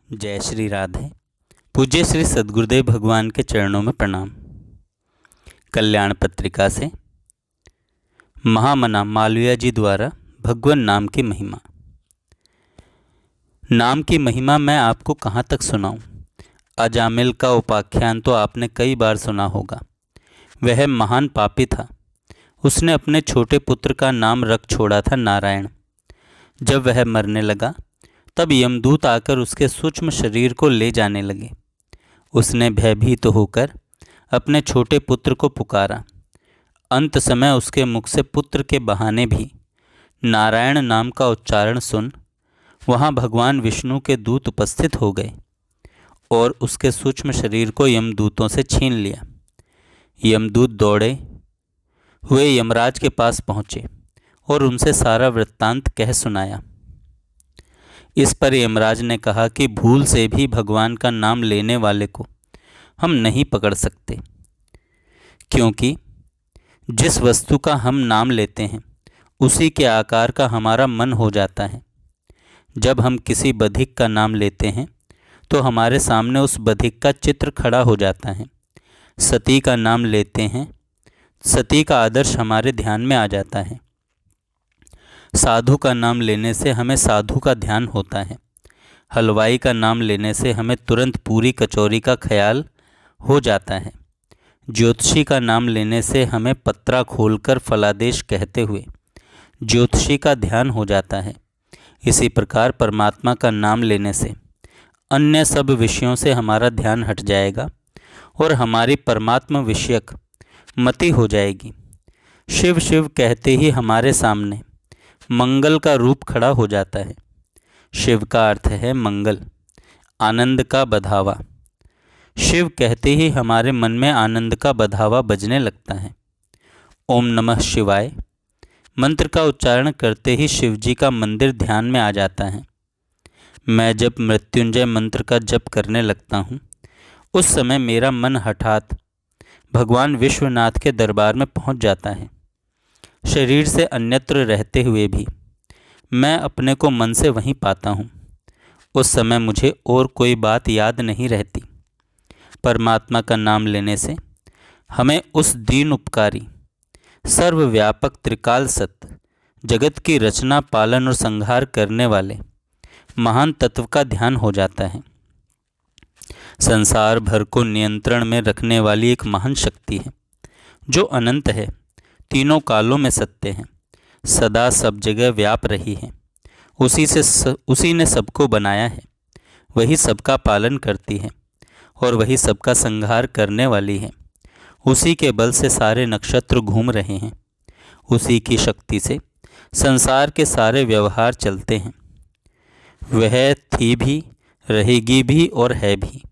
जय श्री राधे। पूज्य श्री सद्गुरुदेव भगवान के चरणों में प्रणाम। कल्याण पत्रिका से महामना मालवीय जी द्वारा भगवान नाम की महिमा। नाम की महिमा मैं आपको कहाँ तक सुनाऊं। अजामिल का उपाख्यान तो आपने कई बार सुना होगा। वह महान पापी था। उसने अपने छोटे पुत्र का नाम रख छोड़ा था नारायण। जब वह मरने लगा तब यमदूत आकर उसके सूक्ष्म शरीर को ले जाने लगे। उसने भयभीत होकर अपने छोटे पुत्र को पुकारा। अंत समय उसके मुख से पुत्र के बहाने भी नारायण नाम का उच्चारण सुन वहाँ भगवान विष्णु के दूत उपस्थित हो गए और उसके सूक्ष्म शरीर को यमदूतों से छीन लिया। यमदूत दौड़े हुए यमराज के पास पहुँचे और उनसे सारा वृत्तांत कह सुनाया। इस पर यमराज ने कहा कि भूल से भी भगवान का नाम लेने वाले को हम नहीं पकड़ सकते, क्योंकि जिस वस्तु का हम नाम लेते हैं उसी के आकार का हमारा मन हो जाता है। जब हम किसी बधिक का नाम लेते हैं तो हमारे सामने उस बधिक का चित्र खड़ा हो जाता है। सती का नाम लेते हैं, सती का आदर्श हमारे ध्यान में आ जाता है। साधु का नाम लेने से हमें साधु का ध्यान होता है। हलवाई का नाम लेने से हमें तुरंत पूरी कचौरी का ख्याल हो जाता है। ज्योतिषी का नाम लेने से हमें पत्रा खोलकर फलादेश कहते हुए ज्योतिषी का ध्यान हो जाता है। इसी प्रकार परमात्मा का नाम लेने से अन्य सब विषयों से हमारा ध्यान हट जाएगा और हमारी परमात्मा विषयक मति हो जाएगी। शिव शिव कहते ही हमारे सामने मंगल का रूप खड़ा हो जाता है। शिव का अर्थ है मंगल, आनंद का बधावा। शिव कहते ही हमारे मन में आनंद का बधावा बजने लगता है। ओम नमः शिवाय मंत्र का उच्चारण करते ही शिव जी का मंदिर ध्यान में आ जाता है। मैं जब मृत्युंजय मंत्र का जप करने लगता हूँ उस समय मेरा मन हठात भगवान विश्वनाथ के दरबार में पहुँच जाता है। शरीर से अन्यत्र रहते हुए भी मैं अपने को मन से वहीं पाता हूँ। उस समय मुझे और कोई बात याद नहीं रहती। परमात्मा का नाम लेने से हमें उस दीन उपकारी सर्वव्यापक त्रिकाल सत्य जगत की रचना पालन और संहार करने वाले महान तत्व का ध्यान हो जाता है। संसार भर को नियंत्रण में रखने वाली एक महान शक्ति है जो अनंत है, तीनों कालों में सत्य है, सदा सब जगह व्याप रही है। उसी ने सबको बनाया है, वही सबका पालन करती है और वही सबका संहार करने वाली है। उसी के बल से सारे नक्षत्र घूम रहे हैं। उसी की शक्ति से संसार के सारे व्यवहार चलते हैं। वह थी भी, रहेगी भी और है भी।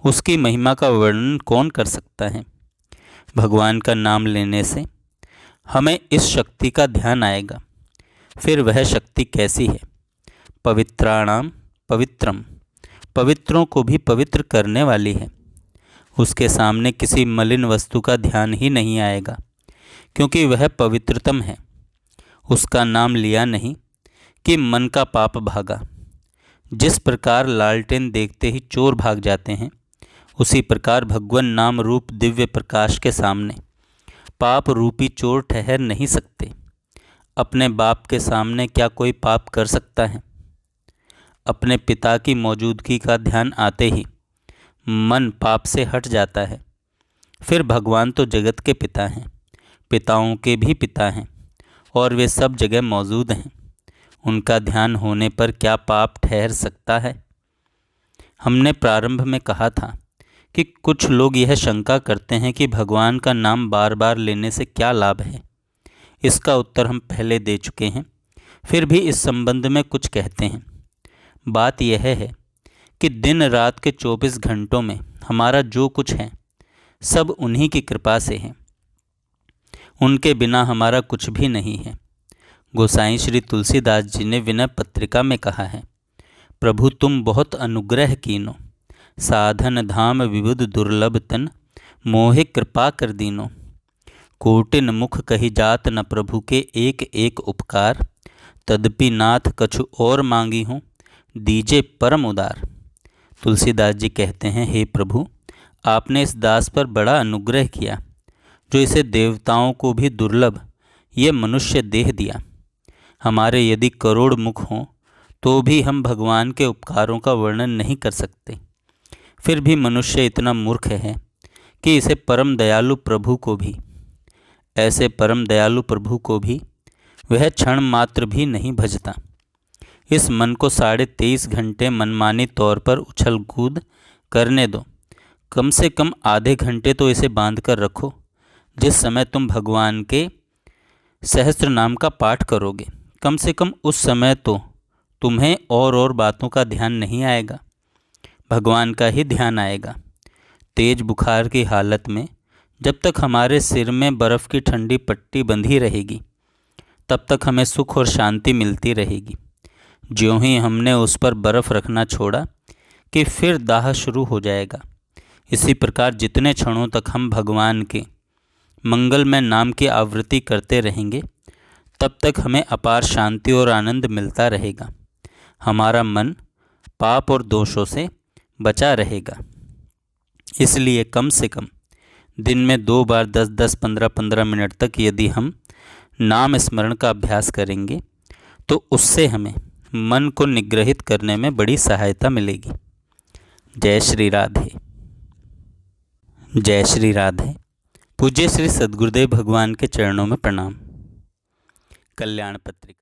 उसकी महिमा का वर्णन कौन कर सकता है। भगवान का नाम लेने से हमें इस शक्ति का ध्यान आएगा। फिर वह शक्ति कैसी है। पवित्राणाम पवित्रम, पवित्रों को भी पवित्र करने वाली है। उसके सामने किसी मलिन वस्तु का ध्यान ही नहीं आएगा, क्योंकि वह पवित्रतम है। उसका नाम लिया नहीं कि मन का पाप भागा। जिस प्रकार लालटेन देखते ही चोर भाग जाते हैं, उसी प्रकार भगवान नाम रूप दिव्य प्रकाश के सामने पाप रूपी चोर ठहर नहीं सकते। अपने बाप के सामने क्या कोई पाप कर सकता है। अपने पिता की मौजूदगी का ध्यान आते ही मन पाप से हट जाता है। फिर भगवान तो जगत के पिता हैं, पिताओं के भी पिता हैं और वे सब जगह मौजूद हैं। उनका ध्यान होने पर क्या पाप ठहर सकता है। हमने प्रारंभ में कहा था कि कुछ लोग यह शंका करते हैं कि भगवान का नाम बार बार लेने से क्या लाभ है। इसका उत्तर हम पहले दे चुके हैं, फिर भी इस संबंध में कुछ कहते हैं। बात यह है कि दिन रात के 24 घंटों में हमारा जो कुछ है सब उन्हीं की कृपा से है। उनके बिना हमारा कुछ भी नहीं है। गोसाई श्री तुलसीदास जी ने विनय पत्रिका में कहा है, प्रभु तुम बहुत अनुग्रह कीनो, साधन धाम विबुध दुर्लभ तन, मोहे कृपा कर दीनो। कोटिन मुख कही जात न प्रभु के एक एक उपकार, तदपि नाथ कछु और मांगी हूँ, दीजे परम उदार। तुलसीदास जी कहते हैं, हे प्रभु, आपने इस दास पर बड़ा अनुग्रह किया, जो इसे देवताओं को भी दुर्लभ ये मनुष्य देह दिया। हमारे यदि करोड़ मुख हों तो भी हम भगवान के उपकारों का वर्णन नहीं कर सकते। फिर भी मनुष्य इतना मूर्ख है कि इसे परम दयालु प्रभु को भी, ऐसे परम दयालु प्रभु को भी वह क्षण मात्र भी नहीं भजता। इस मन को 23.5 घंटे मनमानी तौर पर उछल कूद करने दो। कम से कम आधे घंटे तो इसे बांध कर रखो। जिस समय तुम भगवान के सहस्त्र नाम का पाठ करोगे, कम से कम उस समय तो तुम्हें और बातों का ध्यान नहीं आएगा, भगवान का ही ध्यान आएगा। तेज बुखार की हालत में जब तक हमारे सिर में बर्फ़ की ठंडी पट्टी बंधी रहेगी, तब तक हमें सुख और शांति मिलती रहेगी। ज्यों ही हमने उस पर बर्फ़ रखना छोड़ा कि फिर दाह शुरू हो जाएगा। इसी प्रकार जितने क्षणों तक हम भगवान के मंगलमय नाम की आवृत्ति करते रहेंगे, तब तक हमें अपार शांति और आनंद मिलता रहेगा। हमारा मन पाप और दोषों से बचा रहेगा। इसलिए कम से कम दिन में 2 बार 10-10, 15-15 मिनट तक यदि हम नाम स्मरण का अभ्यास करेंगे, तो उससे हमें मन को निग्रहित करने में बड़ी सहायता मिलेगी। जय श्री राधे। जय श्री राधे। पूज्य श्री सद्गुरुदेव भगवान के चरणों में प्रणाम। कल्याण पत्रिका।